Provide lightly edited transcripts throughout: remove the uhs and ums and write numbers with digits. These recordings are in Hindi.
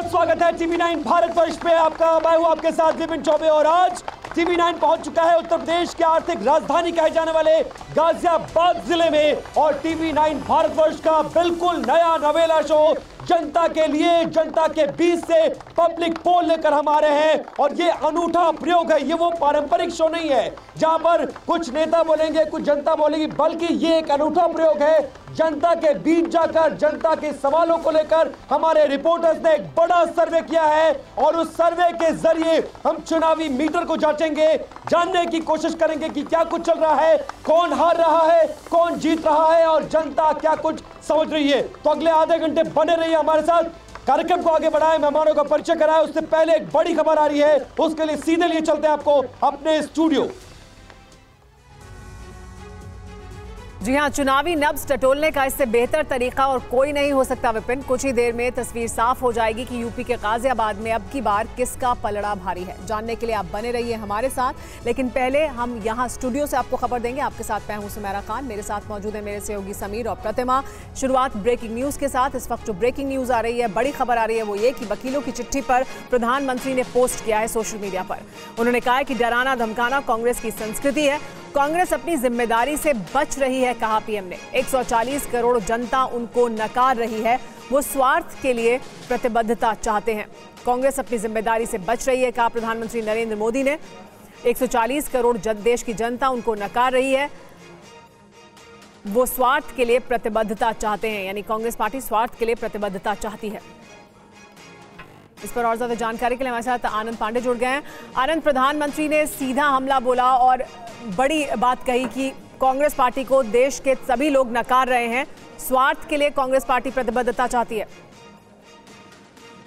बहुत स्वागत है टीवी9 भारतवर्ष पे आपका। मैं हूं आपके साथ विपिन चौबे और आज टीवी9 पहुंच चुका है उत्तर प्रदेश के आर्थिक राजधानी कहे जाने वाले गाजियाबाद जिले में और टीवी9 भारतवर्ष का बिल्कुल नया नवेला शो जनता के लिए, जनता के बीच से पब्लिक पोल लेकर हम आ रहे हैं। और ये अनूठा प्रयोग है, ये वो पारंपरिक शो नहीं है जहां पर कुछ नेता बोलेंगे कुछ जनता बोलेगी, बल्कि ये एक अनूठा प्रयोग है जनता के बीच जाकर जनता के सवालों को लेकर। हमारे रिपोर्टर्स ने एक बड़ा सर्वे किया है और उस सर्वे के जरिए हम चुनावी मीटर को जांचेंगे, जानने की कोशिश करेंगे कि क्या कुछ चल रहा है, कौन हार रहा है, कौन जीत रहा है और जनता क्या कुछ समझ रही है। तो अगले आधे घंटे बने रहिए हमारे साथ। कार्यक्रम को आगे बढ़ाएं, मेहमानों का परिचय कराएं, उससे पहले एक बड़ी खबर आ रही है, उसके लिए सीधे लिए चलते हैं आपको अपने स्टूडियो। जी हां, चुनावी नब्ज टटोलने का इससे बेहतर तरीका और कोई नहीं हो सकता विपिन। कुछ ही देर में तस्वीर साफ हो जाएगी कि यूपी के गाजियाबाद में अब की बार किसका पलड़ा भारी है। जानने के लिए आप बने रहिए हमारे साथ, लेकिन पहले हम यहां स्टूडियो से आपको खबर देंगे। आपके साथ मैं हूं सुमेरा खान, मेरे साथ मौजूद है मेरे सहयोगी समीर और प्रतिमा। शुरुआत ब्रेकिंग न्यूज के साथ। इस वक्त जो ब्रेकिंग न्यूज आ रही है, बड़ी खबर आ रही है, वो ये कि वकीलों की चिट्ठी पर प्रधानमंत्री ने पोस्ट किया है सोशल मीडिया पर। उन्होंने कहा है कि डराना धमकाना कांग्रेस की संस्कृति है, कांग्रेस अपनी जिम्मेदारी से बच रही है, कहा पीएम ने। 140 करोड़ जनता उनको नकार रही है, वो स्वार्थ के लिए प्रतिबद्धता चाहते हैं। कांग्रेस अपनी जिम्मेदारी से बच रही है, कहा प्रधानमंत्री नरेंद्र मोदी ने। 140 करोड़ देश की जनता उनको नकार रही है, वो स्वार्थ के लिए प्रतिबद्धता चाहते हैं, यानी कांग्रेस पार्टी स्वार्थ के लिए प्रतिबद्धता चाहती है। इस पर और ज्यादा जानकारी के लिए हमारे साथ आनंद पांडे जुड़ गए हैं। आनंद, प्रधानमंत्री ने सीधा हमला बोला और बड़ी बात कही कि कांग्रेस पार्टी को देश के सभी लोग नकार रहे हैं, स्वार्थ के लिए कांग्रेस पार्टी प्रतिबद्धता चाहती है।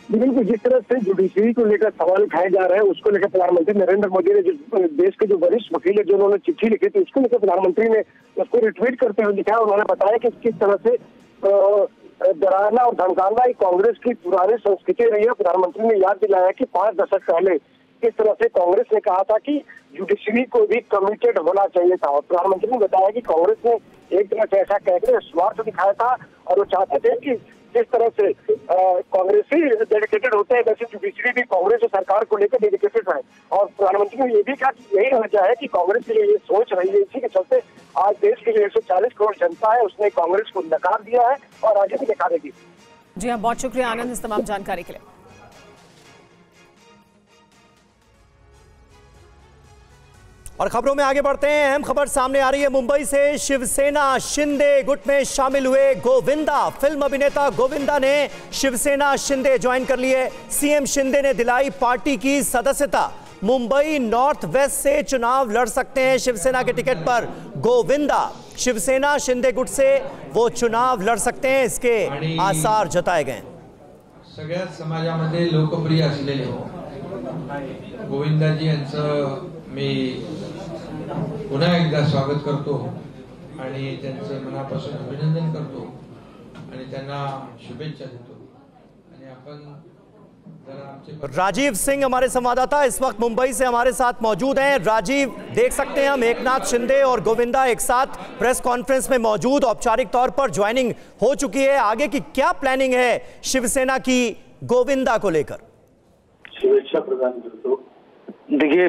बिल्कुल, जिस तरह से जुडिशरी को लेकर सवाल उठाए जा रहे हैं उसको लेकर प्रधानमंत्री नरेंद्र मोदी ने देश के जो वरिष्ठ वकील है जो उन्होंने चिट्ठी लिखी थी उसको लेकर प्रधानमंत्री ने उसको रिट्वीट करते हुए लिखा। उन्होंने बताया कि किस तरह से डराना और धमकाना कांग्रेस की पुरानी संस्कृति रही है। प्रधानमंत्री ने याद दिलाया कि 5 दशक पहले किस तरह से कांग्रेस ने कहा था कि जुडिशरी को भी कमिटेड होना चाहिए था। और प्रधानमंत्री ने बताया कि कांग्रेस ने एक तरह से ऐसा कहकर स्वार्थ दिखाया था और वो चाहते थे कि जिस तरह से कांग्रेसी डेडिकेटेड होते हैं वैसे जुडिशरी भी कांग्रेस और सरकार को लेकर डेडिकेटेड है। और प्रधानमंत्री ने ये भी कहा कि यही वजह है कि कांग्रेस के लिए ये सोच रही है। इसी के चलते आज देश की जो 140 करोड़ जनता है उसने कांग्रेस को नकार दिया है और आगे भी नकार देगी। जी हाँ, बहुत शुक्रिया आनंद इस तमाम जानकारी के लिए। और खबरों में आगे बढ़ते हैं। अहम खबर सामने आ रही है मुंबई से। शिवसेना शिंदे गुट में शामिल हुए गोविंदा। फिल्म अभिनेता गोविंदा ने शिवसेना शिंदे ज्वाइन कर लिए। सीएम शिंदे ने दिलाई पार्टी की सदस्यता। मुंबई नॉर्थ वेस्ट से चुनाव लड़ सकते हैं शिवसेना के टिकट पर गोविंदा। शिवसेना शिंदे गुट से वो चुनाव लड़ सकते हैं, इसके आसार जताए गए। सगळ्याच समाजामध्ये लोकप्रिय असलेले गोविंदाजी यांचं मी पुन्हा एकदा स्वागत करतो आणि त्यांचं मनापासून अभिनंदन करतो आणि त्यांना शुभेच्छा देतो। आणि आपण राजीव सिंह हमारे संवाददाता इस वक्त मुंबई से हमारे साथ मौजूद हैं। राजीव, देख सकते हैं हम एकनाथ शिंदे और गोविंदा एक साथ प्रेस कॉन्फ्रेंस में मौजूद, औपचारिक तौर पर ज्वाइनिंग हो चुकी है। आगे की क्या प्लानिंग है शिवसेना की गोविंदा को लेकर? शुभेच्छा प्रदान करतो। देखिए,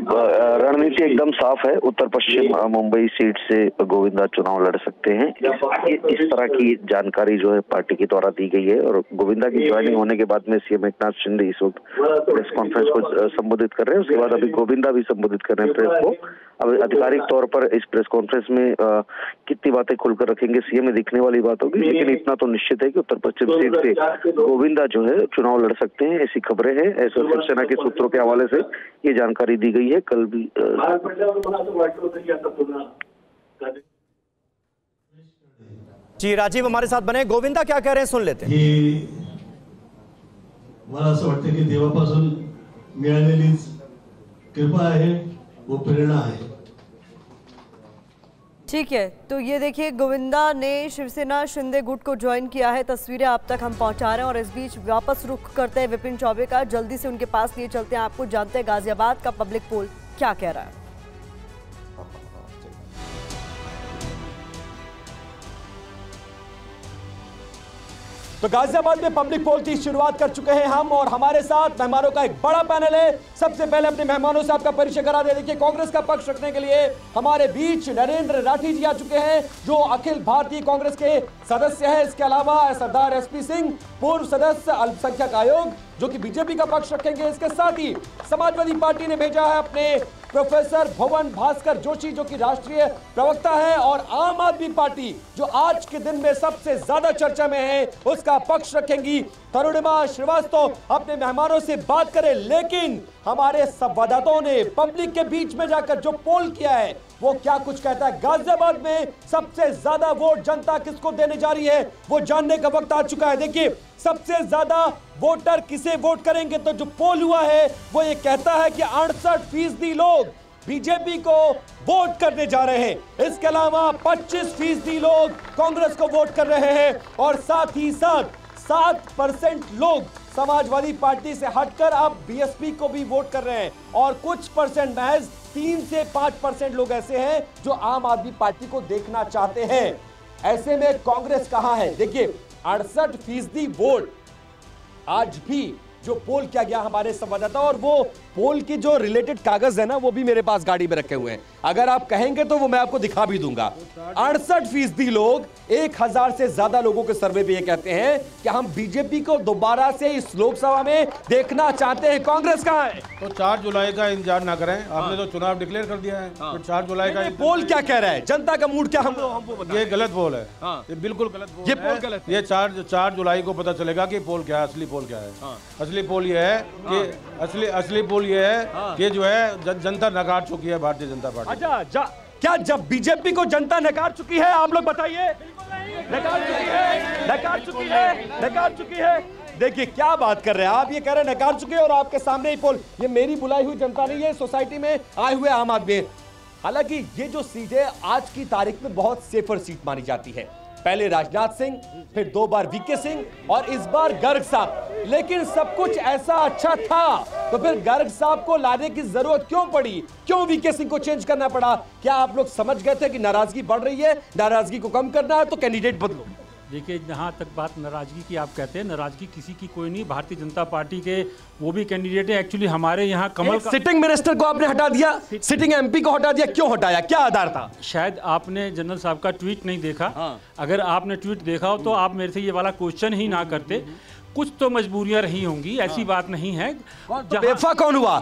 रणनीति एकदम साफ है। उत्तर पश्चिम मुंबई सीट से गोविंदा चुनाव लड़ सकते हैं। इस तरह की जानकारी जो है पार्टी के द्वारा दी गई है। और गोविंदा की ज्वाइनिंग होने के बाद में सीएम एकनाथ शिंदे इस वक्त प्रेस कॉन्फ्रेंस को संबोधित कर रहे हैं। उसके बाद अभी गोविंदा भी संबोधित कर रहे हैं प्रेस को। अब आधिकारिक तौर पर इस प्रेस कॉन्फ्रेंस में कितनी बातें खुलकर रखेंगे सीएम में दिखने वाली बात होगी, लेकिन इतना तो निश्चित है कि उत्तर पश्चिम सीट से गोविंदा जो है चुनाव लड़ सकते हैं, ऐसी खबरें हैं। ऐसा शिवसेना के सूत्रों के हवाले से ये जानकारी दी गई है। कल भी जी राजीव हमारे साथ बने। गोविंदा क्या कह रहे हैं, सुन लेते हैं। मला असं वाटतं की देवापासून मिळालेली कृपा आहे, वो प्रेरणा है। ठीक है, तो ये देखिए गोविंदा ने शिवसेना शिंदे गुट को ज्वाइन किया है। तस्वीरें आप तक हम पहुंचा रहे हैं और इस बीच वापस रुख करते हैं विपिन चौबे का। जल्दी से उनके पास लिए चलते हैं, आपको जानते हैं गाजियाबाद का पब्लिक पोल क्या कह रहा है। तो गाजियाबाद में पब्लिक पोल की शुरुआत कर चुके हैं हम, और हमारे साथ मेहमानों का एक बड़ा पैनल है। सबसे पहले अपने मेहमानों से आपका परिचय करा दे। देखिए, कांग्रेस का पक्ष रखने के लिए हमारे बीच नरेंद्र राठी जी आ चुके हैं, जो अखिल भारतीय कांग्रेस के सदस्य हैं। इसके अलावा सरदार एसपी सिंह, पूर्व सदस्य अल्पसंख्यक आयोग, जो कि बीजेपी का पक्ष रखेंगे। इसके साथ ही समाजवादी पार्टी ने भेजा है अपने प्रोफेसर भवन भास्कर जोशी, जो कि राष्ट्रीय प्रवक्ता है, और आम आदमी पार्टी, जो आज के दिन में सबसे ज्यादा चर्चा में है, उसका पक्ष रखेंगी तरुणिमा श्रीवास्तव। अपने मेहमानों से बात करें, लेकिन हमारे संवाददाताओं ने पब्लिक के बीच में जाकर जो पोल किया है वो क्या कुछ कहता है। गाजियाबाद में सबसे ज्यादा वोट जनता किसको देने जा रही है, वो जानने का वक्त आ चुका है। देखिए, सबसे ज्यादा वोटर किसे वोट करेंगे, तो जो पोल हुआ है वो ये कहता है कि 68% लोग बीजेपी को वोट करने जा रहे हैं। इसके अलावा 25% लोग कांग्रेस को वोट कर रहे हैं, और साथ ही साथ 7% लोग समाजवादी पार्टी से हटकर अब बीएसपी को भी वोट कर रहे हैं, और कुछ परसेंट, महज 3 से 5% लोग ऐसे हैं जो आम आदमी पार्टी को देखना चाहते हैं। ऐसे में कांग्रेस कहां है? देखिए, 68% वोट आज भी जो पोल किया गया हमारे संवाददाता, और वो पोल की जो रिलेटेड कागज है ना, वो भी मेरे पास गाड़ी में रखे हुए हैं। अगर आप कहेंगे तो वो मैं आपको दिखा भी दूंगा। 68% लोग, 1000 से ज्यादा लोगों के सर्वे पे ये कहते हैं कि हम बीजेपी को दोबारा से इस लोकसभा में देखना चाहते हैं। कांग्रेस कहां है? तो 4 जुलाई का इंतजार ना करें, आपने तो चुनाव डिक्लेयर कर दिया है। तो 4 जुलाई का पोल क्या कह रहा है, जनता का मूड क्या हमको ये गलत पोल है। ये बिल्कुल गलत पोल, ये पोल गलत है। ये 4 जुलाई को पता चलेगा कि पोल क्या है, असली पोल क्या है। असली पोल ये है कि असली पोल ये है कि जो है जनता नकार चुकी है भारतीय जनता पार्टी। अच्छा, क्या जब बीजेपी को जनता नकार चुकी है? आप लोग बताइए। नकार चुकी है। देखिए, क्या बात कर रहे हैं आप, ये कह रहे हैं नकार चुके हैं, और आपके सामने ही पोल। ये मेरी बुलाई हुई जनता नहीं है, सोसाइटी में आए हुए आम आदमी। हालांकि ये जो सीट है आज की तारीख में बहुत सेफर सीट मानी जाती है। पहले राजनाथ सिंह, फिर 2 बार वीके सिंह, और इस बार गर्ग साहब। लेकिन सब कुछ ऐसा अच्छा था तो फिर गर्ग साहब को लाने की जरूरत क्यों पड़ी? क्यों वीके सिंह को चेंज करना पड़ा? क्या आप लोग समझ गए थे कि नाराजगी बढ़ रही है, नाराजगी को कम करना है, तो कैंडिडेट बदलो? देखिए, जहाँ तक बात नाराजगी की आप कहते हैं, नाराजगी किसी की कोई नहीं। भारतीय जनता पार्टी के वो भी कैंडिडेट है। एक्चुअली हमारे यहाँ कमल का सिटिंग मिनिस्टर को आपने हटा दिया, सिटिंग एमपी को हटा दिया, क्यों हटाया, क्या आधार था? शायद आपने जनरल साहब का ट्वीट नहीं देखा। अगर आपने ट्वीट देखा हो तो आप मेरे से ये वाला क्वेश्चन ही ना करते। कुछ तो मजबूरियां रही होंगी, ऐसी बात नहीं है। तो बेवफा कौन हुआ?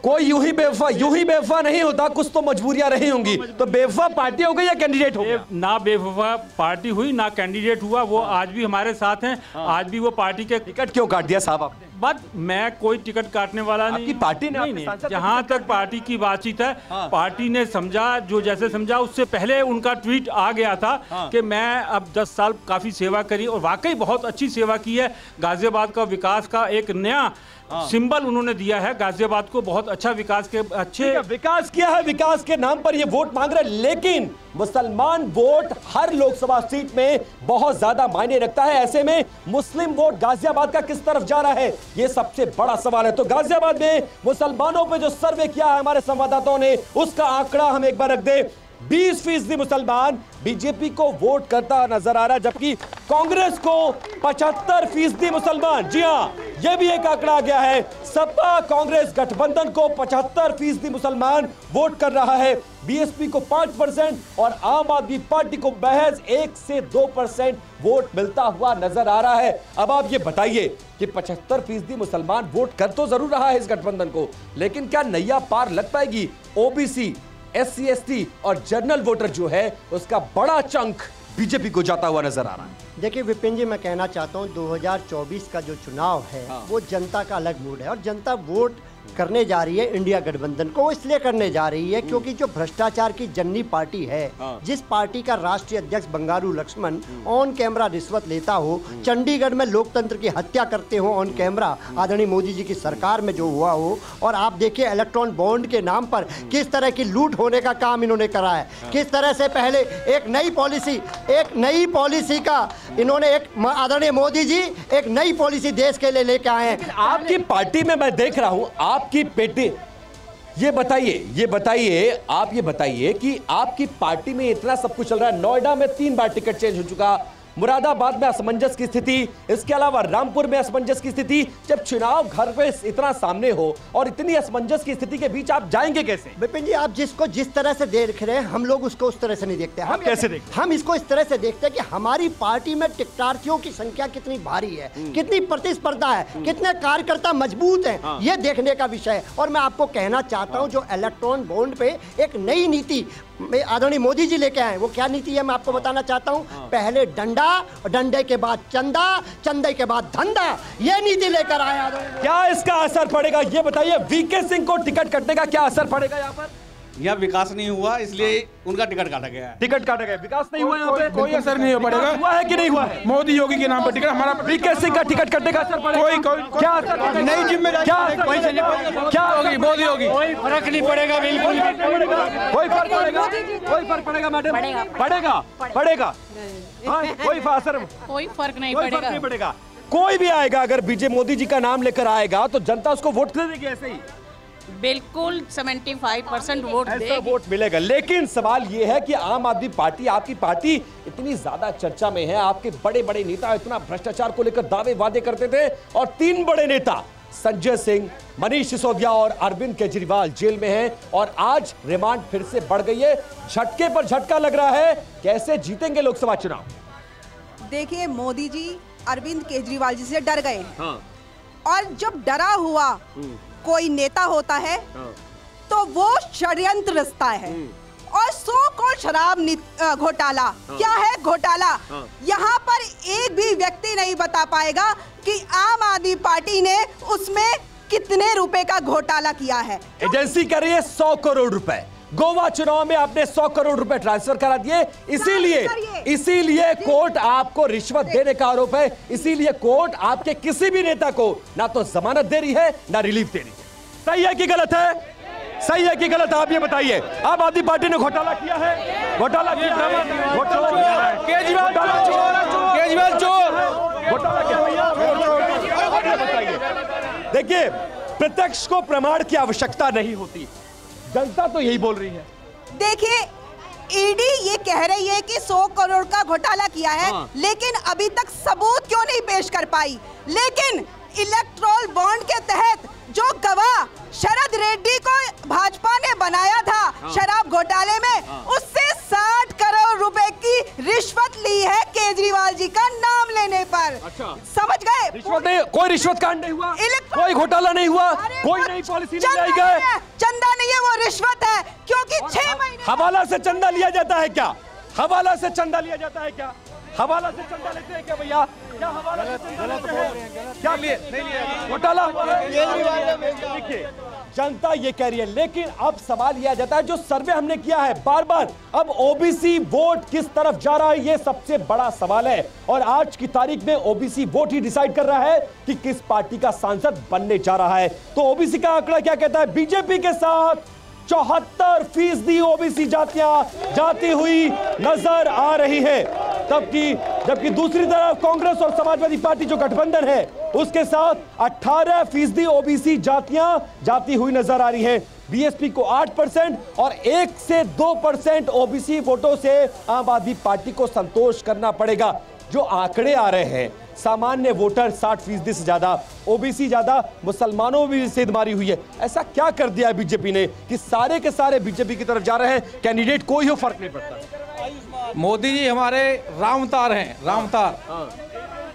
कोई यूं ही बेवफा नहीं होता, कुछ तो मजबूरियां रही होंगी। तो बेवफा पार्टी हो गई या कैंडिडेट हो गया? ना बेवफा पार्टी हुई, ना कैंडिडेट हुआ। वो आज भी हमारे साथ हैं। आज भी वो पार्टी के टिकट क्यों काट दिया साहब आपने? बात, मैं कोई टिकट काटने वाला नहीं। पार्टी ने नहीं, जहां तक पार्टी की बातचीत है, पार्टी ने समझा, जो जैसे समझा। उससे पहले उनका ट्वीट आ गया था कि मैं अब 10 साल काफी सेवा करी, और वाकई बहुत अच्छी सेवा की है। गाजियाबाद का विकास का एक नया सिंबल उन्होंने दिया है। गाजियाबाद को बहुत अच्छा विकास किया है। विकास के नाम पर ये वोट मांग रहे हैं, लेकिन मुसलमान वोट हर लोकसभा सीट में बहुत ज्यादा मायने रखता है। ऐसे में मुस्लिम वोट गाजियाबाद का किस तरफ जा रहा है, ये सबसे बड़ा सवाल है। तो गाजियाबाद में मुसलमानों पे जो सर्वे किया है हमारे संवाददाताओं ने, उसका आंकड़ा हम एक बार रख दे। 20% मुसलमान बीजेपी को वोट करता नजर आ रहा है, जबकि कांग्रेस को 75% मुसलमान, जी हाँ, यह भी एक आंकड़ा आ गया है। सपा कांग्रेस गठबंधन को 75% मुसलमान वोट कर रहा है, बीएसपी को 5% और आम आदमी पार्टी को महज 1 से 2% वोट मिलता हुआ नजर आ रहा है। अब आप ये बताइए कि 75% मुसलमान वोट कर तो जरूर रहा है इस गठबंधन को, लेकिन क्या नैया पार लग पाएगी? ओबीसी, SC ST और जनरल वोटर जो है उसका बड़ा चंक बीजेपी को जाता हुआ नजर आ रहा है। देखिए विपिन जी, मैं कहना चाहता हूं 2024 का जो चुनाव है वो जनता का अलग मूड है, और जनता वोट करने जा रही है इंडिया गठबंधन को। इसलिए करने जा रही है क्योंकि जो भ्रष्टाचार की जननी पार्टी है, जिस पार्टी का राष्ट्रीय अध्यक्ष बंगारू लक्ष्मण ऑन कैमरा रिश्वत लेता हो, चंडीगढ़ में लोकतंत्र की हत्या करते हो ऑन कैमरा, आदरणीय मोदी जी की सरकार में जो हुआ हो, और आप देखिए इलेक्ट्रॉन बॉन्ड के नाम पर किस तरह की लूट होने का काम इन्होंने करा है। किस तरह से पहले एक नई पॉलिसी का इन्होंने, एक आदरणीय मोदी जी एक नई पॉलिसी देश के लिए लेके आए हैं। आपकी पार्टी में मैं देख रहा हूं आपकी बेटी, ये बताइए आप ये बताइए कि आपकी पार्टी में इतना सब कुछ चल रहा है। नोएडा में 3 बार टिकट चेंज हो चुका, मुरादाबाद में असमंजस की स्थिति, इसके अलावा रामपुर में असमंजस की स्थिति। जब चुनाव घर पे इतना सामने हो और इतनी असमंजस की स्थिति के बीच आप जाएंगे कैसे? विपिन जी, आप जिसको जिस तरह से देख रहे हैं, हम लोग उसको उस तरह से नहीं देखते। हम कैसे देखते? हम इसको इस तरह से देखते हैं कि हमारी पार्टी में टिकटार्थियों की संख्या कितनी भारी है, कितनी प्रतिस्पर्धा है, कितने कार्यकर्ता मजबूत हैं, ये देखने का विषय है। और मैं आपको कहना चाहता हूं, जो इलेक्ट्रॉन बॉन्ड पे एक नई नीति आदरणीय मोदी जी लेके आए, वो क्या नीति है मैं आपको बताना चाहता हूं। पहले डंडा, डंडे के बाद चंदा, चंदे के बाद धंधा, ये नीति लेकर आए आदरणीय। क्या इसका असर पड़ेगा ये बताइए? वीके सिंह को टिकट कटने का क्या असर पड़ेगा यहाँ पर? यहाँ विकास नहीं हुआ, इसलिए उनका टिकट काटा गया है। टिकट काटा गया, विकास नहीं हुआ यहाँ पे? कोई असर नहीं हो पड़ेगा। हुआ है कि नहीं हुआ है? मोदी योगी के नाम पर टिकट हमारा। वीके सिंह का टिकट कटने का असर पड़ेगा? कोई क्या असर? नई जिम्मेदारी क्या क्या होगी? मोदी योगी कोई फर्क नहीं पड़ेगा, बिल्कुल कोई फर्क पड़ेगा? कोई फर्क पड़ेगा मैडम? पड़ेगा पड़ेगा। कोई असर, कोई फर्क नहीं पड़ेगा। कोई भी आएगा अगर बीजेपी मोदी जी का नाम लेकर आएगा तो जनता उसको वोट दे देगी ऐसे ही? बिल्कुल 75% वोट देगी। वोट मिलेगा। लेकिन सवाल यह है कि आम आदमी पार्टी, आपकी पार्टी इतनी ज्यादा चर्चा में है, आपके बड़े बड़े नेता इतना भ्रष्टाचार को लेकर दावे वादे करते थे और 3 बड़े नेता संजय सिंह, मनीष सिसोदिया और अरविंद केजरीवाल जेल में हैं और आज रिमांड फिर से बढ़ गई है। झटके पर झटका लग रहा है। कैसे जीतेंगे लोकसभा चुनाव? देखिए, मोदी जी अरविंद केजरीवाल जी से डर गए हैं और जब डरा हुआ कोई नेता होता है तो वो षड्यंत्र रचता है। और सो कॉल्ड शराब घोटाला, क्या है घोटाला? यहाँ पर एक भी व्यक्ति नहीं बता पाएगा कि आम आदमी पार्टी ने उसमें कितने रुपए का घोटाला किया है। एजेंसी कह रही है 100 करोड़ रुपए। गोवा चुनाव में आपने 100 करोड़ रुपए ट्रांसफर करा दिए, इसीलिए कोर्ट आपको रिश्वत देने का आरोप है। इसीलिए कोर्ट आपके किसी भी नेता को ना तो जमानत दे रही है ना रिलीफ दे रही है। सही है कि गलत है? सही है कि गलत है? आप ये बताइए। आम आदमी पार्टी ने घोटाला किया है? घोटाला किया है? केजरीवाल चोर, घोटाला किया। देखिए, प्रत्यक्ष को प्रमाण की आवश्यकता नहीं होती, जनता तो यही बोल रही है। देखिए, ईडी ये कह रही है कि 100 करोड़ का घोटाला किया है, लेकिन अभी तक सबूत क्यों नहीं पेश कर पाई? लेकिन इलेक्ट्रोल बॉन्ड के तहत जो गवाह शरद रेड्डी को भाजपा ने बनाया था शराब घोटाले में, उससे 60 करोड़ रुपए की रिश्वत ली है केजरीवाल जी का नाम लेने पर। समझ गए? रिश्वत नहीं, कोई रिश्वत कांड नहीं हुआ, कोई घोटाला नहीं हुआ, कोई नई पॉलिसी नहीं लाई गई। चंदा नहीं है, वो रिश्वत है, क्योंकि 6 महीने हवाला से चंदा लिया जाता है क्या? हवाला से चंदा लिया जाता है क्या? हवाला से चंदा लेते हैं क्या भैया? क्या हवाला से चंदा लेते हैं? क्या लिए? नहीं लिया, घोटाला। देखिए, जनता ये कह रही है, लेकिन अब सवाल यह आ जाता है, जो सर्वे हमने किया है बार बार, अब ओबीसी वोट किस तरफ जा रहा है, ये सबसे बड़ा सवाल है। और आज की तारीख में ओबीसी वोट ही डिसाइड कर रहा है कि किस पार्टी का सांसद बनने जा रहा है। तो ओबीसी का आंकड़ा क्या कहता है? बीजेपी के साथ 74% ओबीसी जातियां जाती हुई नजर आ रही है, जबकि दूसरी तरफ कांग्रेस और समाजवादी पार्टी जो गठबंधन है उसके साथ 18% ओबीसी जातियां जाती हुई नजर आ रही है। बीएसपी को 8% और 1 से 2% ओबीसी वोटों से आम आदमी पार्टी को संतोष करना पड़ेगा। जो आंकड़े आ रहे हैं, सामान्य वोटर 60% से ज्यादा, ओबीसी ज्यादा, मुसलमानों में भी सेंध मारी हुई है। ऐसा क्या कर दिया है बीजेपी ने कि सारे के सारे बीजेपी की तरफ जा रहे हैं? कैंडिडेट कोई हो, फर्क नहीं पड़ता। मोदी जी हमारे रामतार हैं, रामतार।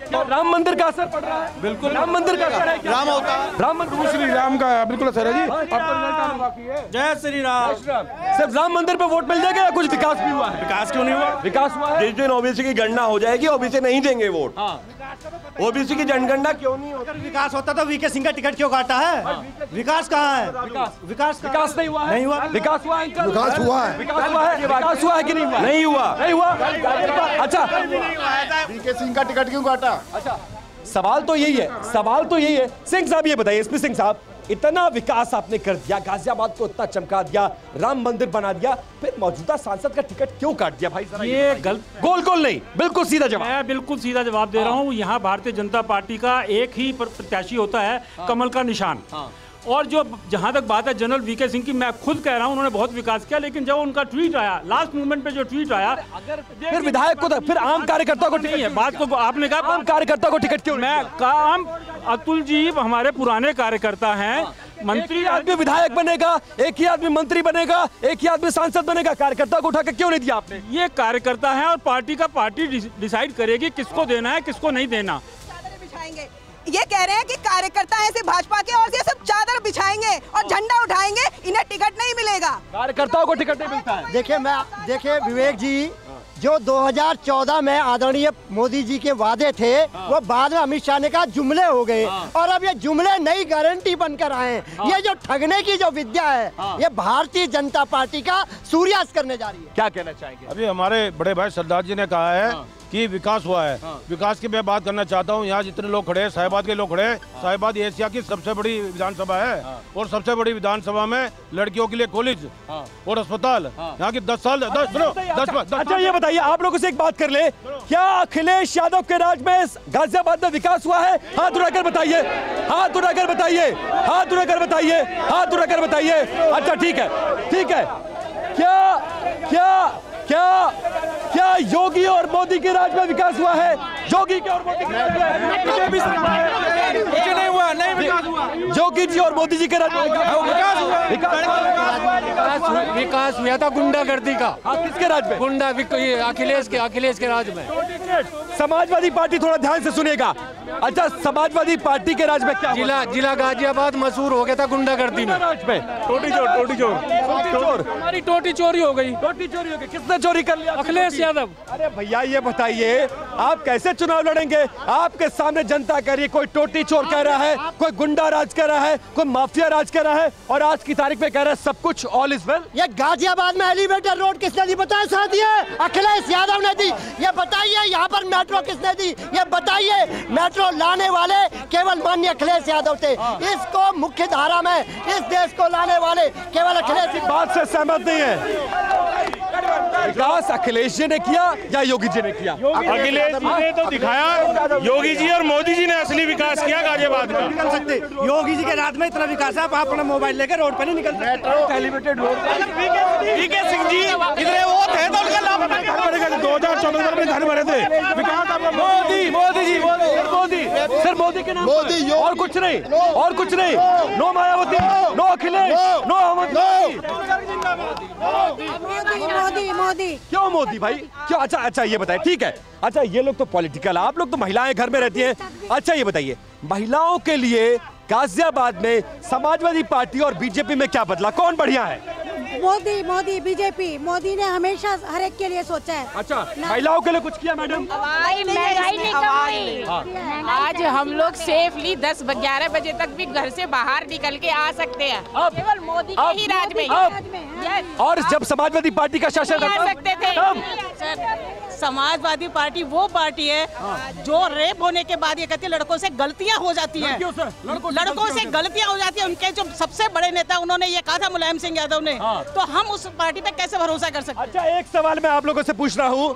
तो राम मंदिर का असर पड़ रहा है? बिल्कुल, राम मंदिर का असर है क्या? राम अवतार, राम मंदिर, श्री राम का बिल्कुल असर है जी। अब तो रिजल्ट आने बाकी है। जय श्री राम। सिर्फ राम मंदिर पे वोट मिल जाएगा या कुछ विकास भी हुआ है? विकास क्यों नहीं हुआ? विकास हुआ है। जिस दिन ओबीसी की गणना हो जाएगी, ओबीसी नहीं देंगे वोट। ओबीसी की जनगणना क्यों नहीं होती? विकास होता तो वीके सिंह का टिकट क्यों काटा है? विकास कहाँ है? विकास नहीं हुआ है। नहीं हुआ। विकास हुआ है? विकास हुआ है। विकास हुआ है? विकास हुआ है कि नहीं हुआ? नहीं हुआ। नहीं हुआ। अच्छा, वीके सिंह का टिकट क्यों काटा? अच्छा, सवाल तो यही है। सिंह साहब ये बताइए, एसपी सिंह साहब, इतना विकास आपने कर दिया, गाजियाबाद को इतना चमका दिया, राम मंदिर बना दिया, फिर मौजूदा सांसद का टिकट क्यों काट दिया भाई? ये गलत, गोल नहीं, बिल्कुल सीधा जवाब। मैं बिल्कुल सीधा जवाब दे रहा हूँ। यहाँ भारतीय जनता पार्टी का एक ही प्रत्याशी होता है, कमल का निशान। और जो जहां तक बात है जनरल वीके सिंह की, मैं खुद कह रहा हूं उन्होंने बहुत विकास किया, लेकिन जब उनका ट्वीट आया लास्ट मोमेंट पे, जो ट्वीट आया, अगर फिर विधायक को, फिर आम कार्यकर्ता को नहीं है बात को, आपने कहा आम कार्यकर्ता को टिकट क्यों? मैं काम अतुल जी हमारे पुराने कार्यकर्ता हैं, मंत्री आदमी विधायक बनेगा, एक ही आदमी मंत्री बनेगा, एक ही आदमी सांसद बनेगा, कार्यकर्ता को उठा के क्यों नहीं दिया आपने? ये कार्यकर्ता है और पार्टी डिसाइड करेगी किसको देना है किसको नहीं देना। ये कह रहे हैं कि कार्यकर्ता ऐसे भाजपा के और ये सब चादर बिछाएंगे और झंडा उठाएंगे, इन्हें टिकट नहीं मिलेगा, कार्यकर्ताओं को टिकट नहीं मिलता है। देखिए विवेक जी, जो 2014 में आदरणीय मोदी जी के वादे थे वो बाद में अमित शाह ने कहा जुमले हो गए, और अब ये जुमले नई गारंटी बनकर आए। ये जो ठगने की जो विद्या है ये भारतीय जनता पार्टी का सूर्यास्त करने जा रही है। क्या कहना चाहेंगे? अभी हमारे बड़े भाई सरदार जी ने कहा है कि विकास हुआ है। विकास की मैं बात करना चाहता हूँ। यहाँ जितने लोग खड़े हैं, साहिबाद के लोग खड़े हैं, साहिबाद एशिया की सबसे बड़ी विधानसभा है और सबसे बड़ी विधानसभा में लड़कियों के लिए कॉलेज और अस्पताल, यहाँ की 10 साल 10। अच्छा ये बताइए, आप लोगों से एक बात कर ले, क्या अखिलेश यादव के राज में गाजियाबाद में विकास हुआ है? हाथ उठाकर बताइए, हाथ उठाकर बताइए, हाथ उठाकर बताइए, हाथ उठाकर बताइए। अच्छा ठीक है, ठीक है। क्या क्या क्या क्या योगी और मोदी के राज में विकास हुआ है? योगी के और मोदी के राज में नहीं हुआ, नहीं विकास हुआ। योगी जी और मोदी जी के राज में विकास हुआ। विकास हुआ था गुंडागर्दी का। किसके राज में? गुंडा अखिलेश के राज में। समाजवादी पार्टी, थोड़ा ध्यान से सुनिएगा। अच्छा, समाजवादी पार्टी के राज में क्या? जिला गाजियाबाद मशहूर हो गया था गुंडागर्दी में। टोटी चोर, हमारी टोटी चोरी हो गई। टोटी चोरी हो गई, किसने चोरी कर लिया? अखिलेश यादव। अरे भैया ये बताइए, आप कैसे चुनाव लड़ेंगे? आपके सामने जनता कह रही है, कोई टोटी चोर कह रहा है, कोई गुंडा राज कर रहा है, कोई माफिया राज कर रहा है, और आज की तारीख में कह रहा है सब कुछ ऑल इज वेल। ये गाजियाबाद में एलिवेटेड रोड किसने दी बताया? साथ ये अखिलेश यादव ने दी। ये बताइए यहाँ पर मेट्रो किसने दी? ये बताइए। मेट्रो लाने वाले केवल माननीय अखिलेश यादव थे। इसको मुख्य धारा में इस देश को लाने वाले केवल अखिलेश। बात से सहमत नहीं है। विकास अखिलेश जी ने किया या योगी जी ने किया? अखिलेश जी ने तो दिखाया, योगी जी और मोदी जी ने असली विकास किया गाजियाबाद का। निकल सकते योगी जी के राज में इतना विकास है, आप अपना मोबाइल लेकर रोड पर नहीं निकल सकते। Elevated road. VK Singh ji इतने वो थे तो उनका लाभ 2014 में धन भरे थे। मोदी सिर्फ मोदी के नाम, मोदी और कुछ नहीं, और कुछ नहीं। No Mayawati, no Akhilesh, no Ahmad, Modi. क्यों मोदी भाई, क्यों? अच्छा ये बताइए, ठीक है। अच्छा ये लोग तो पॉलिटिकल, आप लोग तो महिलाएं घर में रहती हैं। अच्छा ये बताइए, महिलाओं के लिए गाजियाबाद में समाजवादी पार्टी और बीजेपी में क्या बदला? कौन बढ़िया है? मोदी बीजेपी। मोदी ने हमेशा हर एक के लिए सोचा है। अच्छा, महिलाओं के लिए कुछ किया मैडम? आज हम लोग सेफली 10-11 बजे तक भी घर से बाहर निकल के आ सकते हैं, केवल मोदी के ही राज में। और जब समाजवादी पार्टी का शासन आ सकते थे सर। समाजवादी पार्टी वो पार्टी है जो रेप होने के बाद ये कहती है लड़कों से गलतियां हो जाती हैं, लड़कों से गलतियां हो जाती हैं। उनके जो सबसे बड़े नेता उन्होंने ये कहा था, मुलायम सिंह यादव ने, तो हम उस पार्टी पे कैसे भरोसा कर सकते? अच्छा एक सवाल मैं आप लोगों से पूछ रहा हूँ।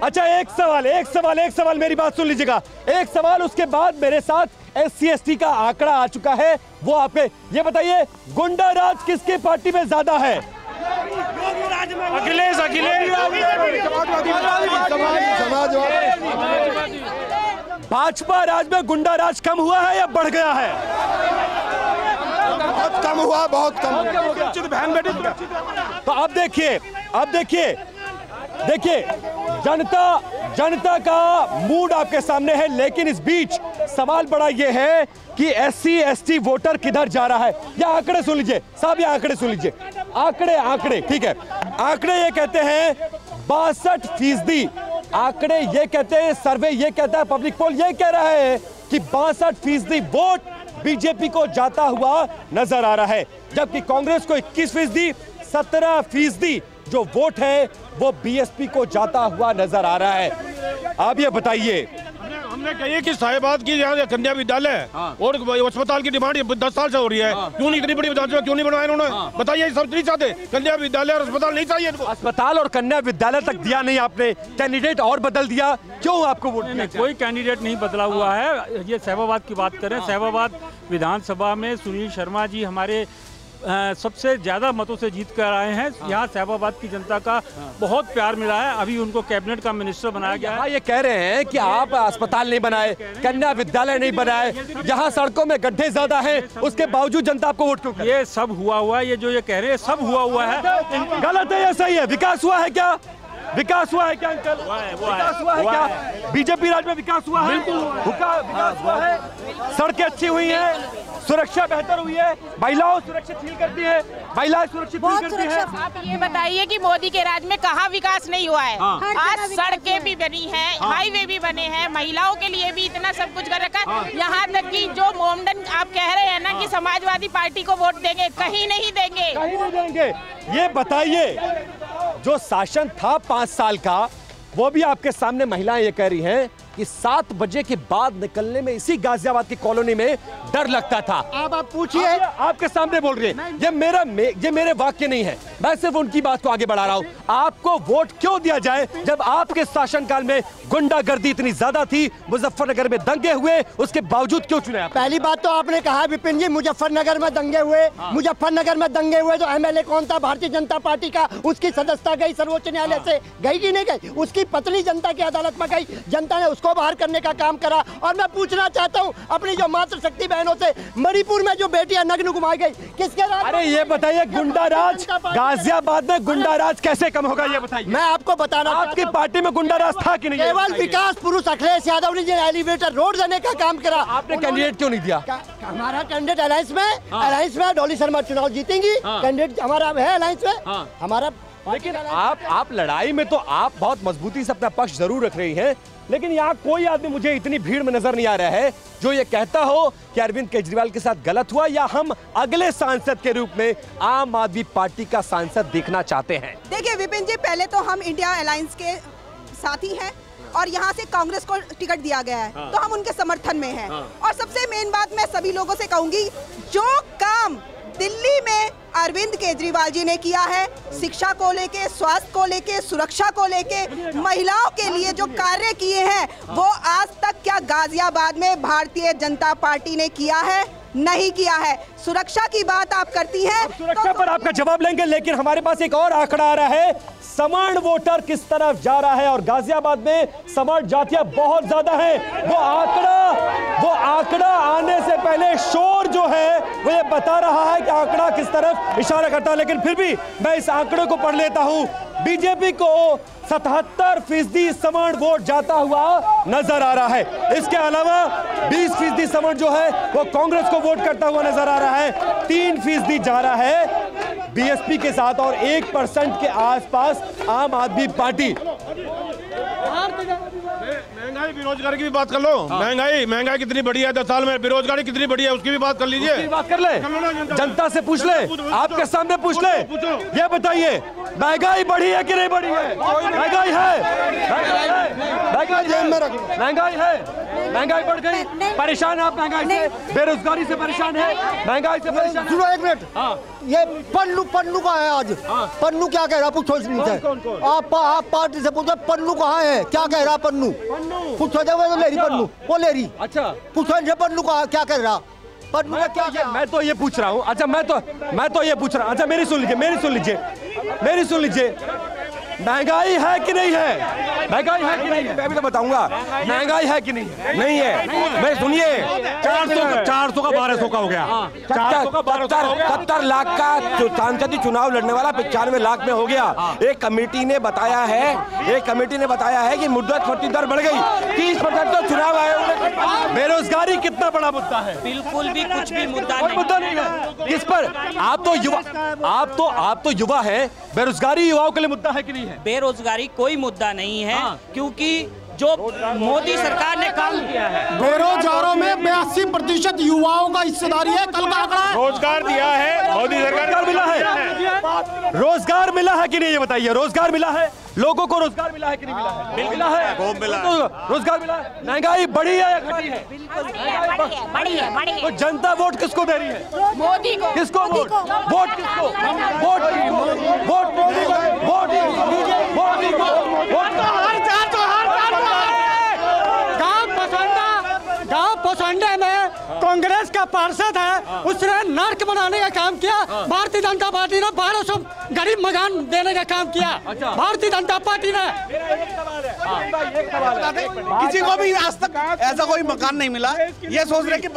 अच्छा एक सवाल मेरी बात सुन लीजिएगा। एक सवाल, उसके बाद मेरे साथ SC/ST का आंकड़ा आ चुका है, वो आपके ये बताइए, गुंडा राज किसकी पार्टी में ज्यादा है? अखिलेश। भाजपा राज में गुंडा राज कम हुआ है या बढ़ गया है? बहुत कम हुआ, बहुत कम। तो अब देखिए जनता का मूड आपके सामने है, लेकिन इस बीच सवाल बड़ा ये है कि SC/ST वोटर किधर जा रहा है? ये आंकड़े सुन लीजिए साहब, ये आंकड़े सुन लीजिए। आंकड़े ठीक है, आंकड़े ये कहते हैं 62%। आंकड़े ये कहते हैं, सर्वे ये कहता है, पब्लिक पोल ये कह रहा है कि 62% वोट बीजेपी को जाता हुआ नजर आ रहा है, जबकि कांग्रेस को 21%, 17% जो वोट है वो BSP को जाता हुआ नजर आ रहा है। आप ये बताइए, हमने कही कि साहिबाद की यहाँ कन्या विद्यालय और अस्पताल की डिमांड 10 साल से हो रही है, क्यों नहीं इतनी बड़ी विधानसभा क्यों नहीं बनवाया उन्होंने? बताइए, सब नहीं चाहते? कन्या विद्यालय और अस्पताल नहीं चाहिए इनको? अस्पताल और कन्या विद्यालय तक दिया नहीं आपने, कैंडिडेट और बदल दिया, क्यों आपको वोट नहीं? कोई कैंडिडेट नहीं बदला हुआ है। ये सहबाबाद की बात करें, सहबाबाद विधानसभा में सुनील शर्मा जी हमारे सबसे ज्यादा मतों से जीत कर आए हैं। यहाँ सहबाबाद की जनता का बहुत प्यार मिला है। अभी उनको कैबिनेट का मिनिस्टर बनाया गया है। ये कह रहे हैं कि आप अस्पताल नहीं बनाए, कन्या विद्यालय नहीं बनाए, यहाँ सड़कों में गड्ढे ज्यादा हैं, उसके बावजूद जनता आपको वोट क्यों? ये सब हुआ है, ये जो ये कह रहे हैं सब हुआ है। गलत है या सही है? विकास हुआ है क्या? विकास हुआ है क्या अंकल? विकास हुआ है क्या? बीजेपी राज में विकास हुआ है? विकास हुआ है, सड़कें अच्छी हुई हैं, सुरक्षा बेहतर हुई है, महिलाओं सुरक्षित फील करती है, महिलाएं सुरक्षित फील करती है। आप ये बताइए कि मोदी के राज में कहाँ विकास नहीं हुआ है? आज सड़कें भी बनी हैं, हाईवे भी बने हैं, महिलाओं के लिए भी इतना सब कुछ कर रखा है। यहाँ तक कि जो मोमडन आप कह रहे हैं ना कि समाजवादी पार्टी को वोट देंगे, कहीं नहीं देंगे, कहीं नहीं देंगे। ये बताइए, जो शासन था 5 साल का, वो भी आपके सामने महिलाएं ये कह रही हैं कि 7 बजे के बाद निकलने में इसी गाजियाबाद की कॉलोनी में डर लगता था। अब आप पूछिए, आपके सामने बोल रही है। ये मेरे वाक्य नहीं है, मैं सिर्फ उनकी बात को आगे बढ़ा रहा हूँ। आपको वोट क्यों दिया जाए जब आपके शासनकाल में गुंडागर्दी इतनी ज्यादा थी, मुजफ्फरनगर में दंगे हुए, उसके बावजूद क्यों चुने आप? पहली बात तो आपने कहा विपिन जी, मुजफ्फरनगर में दंगे हुए। मुजफ्फरनगर में दंगे हुए तो एमएलए कौन था भारतीय जनता पार्टी का? उसकी सदस्यता गई सर्वोच्च न्यायालय से, गई कि नहीं गई? उसकी पत्नी जनता की अदालत में गई, जनता ने उसको बाहर करने का काम करा। और मैं पूछना चाहता हूं अपनी जो मातृशक्ति बहनों से, मणिपुर में जो बेटियां नग्न घुमाई गई, किसके राज? अरे ये बताइए, गुंडाराज गाजियाबाद में गुंडाराज कैसे कम होगा, ये बताइए। मैं आपको बताना, आपकी पार्टी में गुंडाराज था कि नहीं? केवल विकास पुरुष अखिलेश यादव ने एलिवेटर रोड देने का काम करा। आपने कैंडिडेट क्यों नहीं दिया? हमारा कैंडिडेट अलायंस में डॉली शर्मा चुनाव जीतेंगी, कैंडिडेट हमारा है अलायंस में हमारा। लेकिन आप लड़ाई में तो आप बहुत मजबूती से अपना पक्ष जरूर रख रही हैं, लेकिन यहाँ कोई आदमी मुझे इतनी भीड़ में नजर नहीं आ रहा है जो ये कहता हो कि अरविंद केजरीवाल के साथ गलत हुआ, या हम अगले सांसद के रूप में आम आदमी पार्टी का सांसद देखना चाहते हैं। देखिए विपिन जी, पहले तो हम इंडिया अलायंस के साथी हैं और यहाँ से कांग्रेस को टिकट दिया गया है, तो हम उनके समर्थन में हैं। और सबसे मेन बात मैं सभी लोगों से कहूंगी, जो काम दिल्ली में अरविंद केजरीवाल जी ने किया है, शिक्षा को लेके, स्वास्थ्य को लेके, सुरक्षा को लेके, महिलाओं के लिए जो कार्य किए हैं, वो आज तक क्या गाजियाबाद में भारतीय जनता पार्टी ने किया है? नहीं किया है। सुरक्षा की बात आप करती हैं, सुरक्षा पर आपका जवाब लेंगे, लेकिन हमारे पास एक और आंकड़ा आ रहा है, सवर्ण वोटर किस तरफ जा रहा है, और गाजियाबाद में सवर्ण जातियां बहुत ज्यादा हैं। वो आंकड़ा आने से पहले शोर जो है वो ये बता रहा है कि आंकड़ा किस तरफ इशारा करता है, लेकिन फिर भी मैं इस आंकड़े को पढ़ लेता हूं। बीजेपी को 77% सवर्ण वोट जाता हुआ नजर आ रहा है। इसके अलावा 20% सवर्ण जो है वो कांग्रेस को वोट करता हुआ नजर आ रहा है। 3% जा रहा है बीएसपी के साथ, और 1% के आसपास आम आदमी पार्टी। महंगाई बेरोजगारी की भी बात कर लो। महंगाई कितनी बढ़ी है 10 साल में, बेरोजगारी कितनी बढ़ी है उसकी भी बात कर लीजिए। बात कर ले, जनता से पूछ ले, आपके सामने पूछ ले। ये बताइए, महंगाई बढ़ी है कि नहीं बढ़ी है? महंगाई है, महंगाई बढ़ गई। परेशान आप महंगाई से, बेरोजगारी से परेशान है, महंगाई से परेशान। सुनो एक मिनट, ये पन्नू कहाँ है आज? पन्नू क्या कह रहा? पूछो आप पार्टी से पूछो, पन्नू कहाँ है, क्या कह रहा पन्नू? पूछो तो लेरी पन्नू, वो लेरी। अच्छा, पूछो पन्नू कहाँ क्या कह रहा? पन्नू का क्या? मैं तो ये पूछ रहा हूँ। अच्छा, मैं तो ये पूछ रहा हूँ। अच्छा, मेरी सुन लीजिए, महंगाई है कि नहीं है? महंगाई है कि नहीं है? मैं भी तो बताऊंगा, महंगाई है कि नहीं है? नहीं है। मैं सुनिए, 400 का 1200 का हो गया। 70 लाख का सांसदीय चुनाव लड़ने वाला 95 लाख में हो गया। एक कमेटी ने बताया है कि मुद्दत दर बढ़ गई 30%। तो चुनाव आयोग ने बेरोजगारी कितना बड़ा मुद्दा है? बिल्कुल भी कुछ भी मुद्दा नहीं है। किस पर? आप तो युवा हैं, बेरोजगारी युवाओं के लिए मुद्दा है कि नहीं है? बेरोजगारी कोई मुद्दा नहीं है, क्योंकि जो मोदी सरकार ने काम किया है। बेरोजगारों में 82% युवाओं का हिस्सेदारी है। कल का आंकड़ा है। रोजगार दिया है मोदी सरकार। रोजगार मिला है, रोजगार मिला है कि नहीं, ये बताइए। रोजगार मिला है, लोगों को रोजगार मिला है कि नहीं मिला है? मिला है, रोजगार मिला है। महंगाई बढ़ी है या घटी है? बढ़ी है। तो जनता वोट किसको दे रही है? मोदी को। किसको वोट? वोट किसको? वोट मोदी को। वोट मोदी को। गांव पोसंडे में कांग्रेस का पार्षद है, उसने नर्क बनाने का काम किया। भारतीय जनता पार्टी ने 1200 गरीब मकान देने का काम किया। भारतीय जनता पार्टी ने। किसी को भी आज तक ऐसा कोई मकान नहीं मिला। ये सोच रहे कि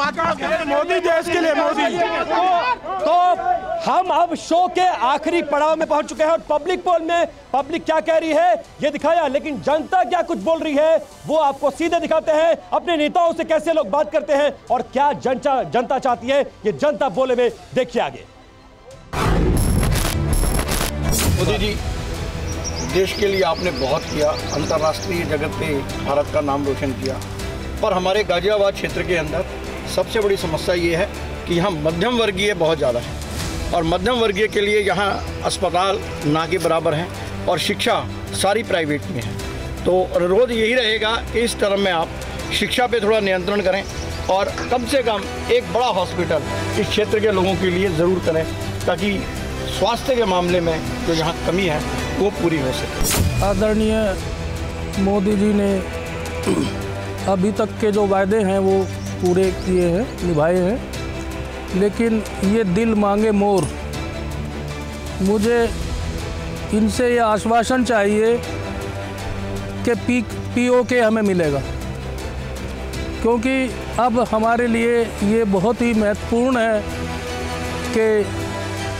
मोदी देश के लिए मोदी। तो हम अब शो के आखिरी पड़ाव में पहुंच चुके हैं और पब्लिक पोल में पब्लिक क्या कह रही है ये दिखाया, लेकिन जनता क्या कुछ बोल रही है वो आपको सीधे दिखाते हैं। अपने नेताओं से कैसे लोग बात करते हैं और क्या जनता चाहती है, ये जनता बोले में देखिए आगे। मोदी जी, देश के लिए आपने बहुत किया, अंतर्राष्ट्रीय जगत पे भारत का नाम रोशन किया, पर हमारे गाजियाबाद क्षेत्र के अंदर सबसे बड़ी समस्या ये है कि यहाँ मध्यम वर्गीय बहुत ज़्यादा है और मध्यम वर्गीय के लिए यहाँ अस्पताल ना के बराबर हैं और शिक्षा सारी प्राइवेट में है। तो रोज़ यही रहेगा कि इस टर्म में आप शिक्षा पे थोड़ा नियंत्रण करें और कम से कम एक बड़ा हॉस्पिटल इस क्षेत्र के लोगों के लिए ज़रूर करें ताकि स्वास्थ्य के मामले में जो यहाँ कमी है वो पूरी हो सके। आदरणीय मोदी जी ने अभी तक के जो वायदे हैं वो पूरे किए हैं, निभाए हैं, लेकिन ये दिल मांगे मोर, मुझे इनसे ये आश्वासन चाहिए कि पीओके हमें मिलेगा, क्योंकि अब हमारे लिए ये बहुत ही महत्वपूर्ण है कि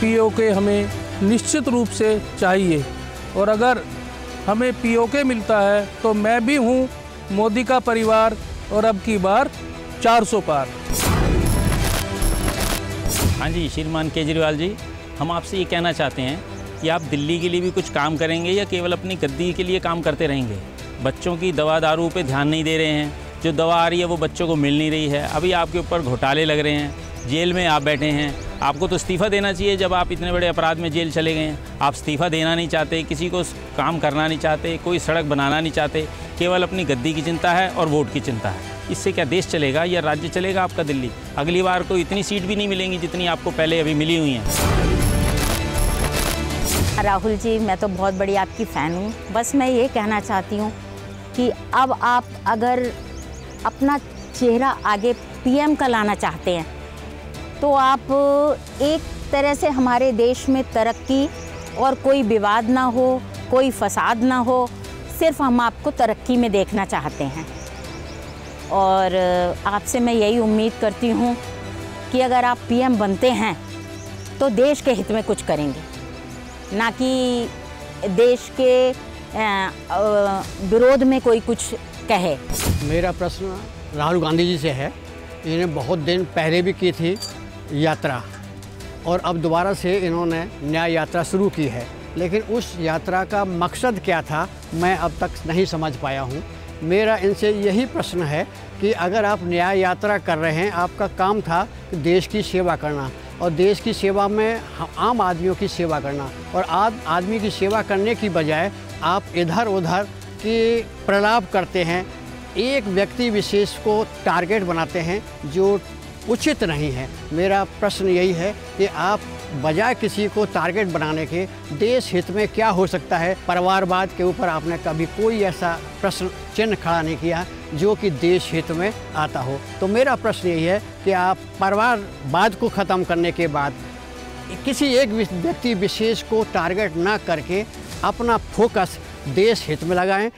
पीओके हमें निश्चित रूप से चाहिए। और अगर हमें पीओके मिलता है तो मैं भी हूँ मोदी का परिवार और अब की बार 400 पार। हाँ जी, श्रीमान केजरीवाल जी, हम आपसे ये कहना चाहते हैं कि आप दिल्ली के लिए भी कुछ काम करेंगे या केवल अपनी गद्दी के लिए काम करते रहेंगे? बच्चों की दवा दारू पे ध्यान नहीं दे रहे हैं, जो दवा आ रही है वो बच्चों को मिल नहीं रही है, अभी आपके ऊपर घोटाले लग रहे हैं, जेल में आप बैठे हैं। आपको तो इस्तीफ़ा देना चाहिए जब आप इतने बड़े अपराध में जेल चले गए हैं। आप इस्तीफ़ा देना नहीं चाहते, किसी को काम करना नहीं चाहते, कोई सड़क बनाना नहीं चाहते, केवल अपनी गद्दी की चिंता है और वोट की चिंता है। इससे क्या देश चलेगा या राज्य चलेगा आपका दिल्ली? अगली बार को इतनी सीट भी नहीं मिलेंगी जितनी आपको पहले अभी मिली हुई हैं। राहुल जी, मैं तो बहुत बड़ी आपकी फ़ैन हूँ। बस मैं ये कहना चाहती हूँ कि अब आप अगर अपना चेहरा आगे पीएम का लाना चाहते हैं तो आप एक तरह से हमारे देश में तरक्की और कोई विवाद ना हो, कोई फसाद ना हो, सिर्फ हम आपको तरक्की में देखना चाहते हैं। और आपसे मैं यही उम्मीद करती हूँ कि अगर आप पीएम बनते हैं तो देश के हित में कुछ करेंगे, ना कि देश के विरोध में कोई कुछ कहे। मेरा प्रश्न राहुल गांधी जी से है। इन्हें बहुत दिन पहले भी की थी यात्रा और अब दोबारा से इन्होंने न्याय यात्रा शुरू की है, लेकिन उस यात्रा का मकसद क्या था मैं अब तक नहीं समझ पाया हूँ। मेरा इनसे यही प्रश्न है कि अगर आप न्याय यात्रा कर रहे हैं, आपका काम था कि देश की सेवा करना और देश की सेवा में आम आदमियों की सेवा करना, और आदमी की सेवा करने की बजाय आप इधर उधर की प्रलाप करते हैं, एक व्यक्ति विशेष को टारगेट बनाते हैं जो उचित नहीं है। मेरा प्रश्न यही है कि आप बजाय किसी को टारगेट बनाने के देश हित में क्या हो सकता है, परिवारवाद के ऊपर आपने कभी कोई ऐसा प्रश्न चिन्ह खड़ा नहीं किया जो कि देश हित में आता हो। तो मेरा प्रश्न यही है कि आप परिवारवाद को ख़त्म करने के बाद किसी एक व्यक्ति विशेष को टारगेट ना करके अपना फोकस देश हित में लगाएं।